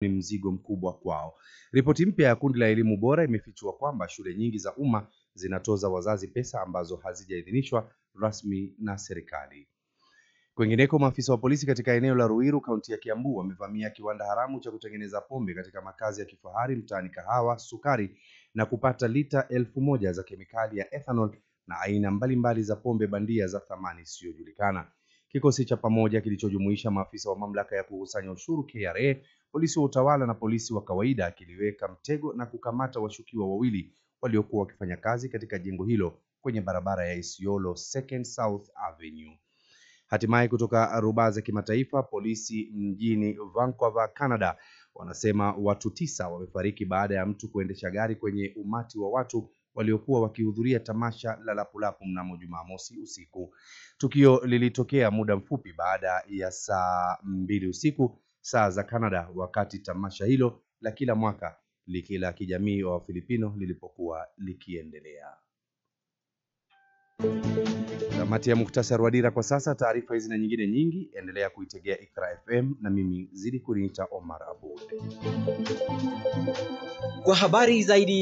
ni mzigo mkubwa kwao. Ripoti mpya ya kundi la elimu bora imefichua kwamba shule nyingi za umma zinatoza wazazi pesa ambazo hazijaidhinishwa rasmi na serikali. Kwingineko, maafisa wa polisi katika eneo la Ruiru, kaunti ya Kiambu, wamevamia kiwanda haramu cha kutengeneza pombe katika makazi ya kifahari mtaani Kahawa Sukari na kupata lita 1000 za kemikali ya ethanol na aina mbalimbali za pombe bandia za thamani isiyojulikana. Kikosi cha pamoja kilichojumuisha maafisa wa mamlaka ya kukusanya ushuru KRA, polisi wa utawala na polisi wa kawaida kiliweka mtego na kukamata washukiwa wawili waliokuwa wakifanya kazi katika jengo hilo kwenye barabara ya Isiolo 2nd South Avenue. Hatimaye kutoka rubaa za kimataifa, polisi mjini Vancouver, Canada, wanasema watu 9 wamefariki baada ya mtu kuendesha gari kwenye umati wa watu waliokuwa wakihudhuria tamasha la Lapulapu mnamo Jumamosi usiku. Tukio lilitokea muda mfupi baada ya saa 2 usiku saa za Canada, wakati tamasha hilo la kila mwaka la kijamii wa Filipino lilipokuwa likiendelea. Tamati ya muhtasari wa dira kwa sasa. Taarifa hizi na nyingine nyingi endelea kuitegea Iqra FM na mimi zidi kuniita Omar Abud. Kwa habari zaidi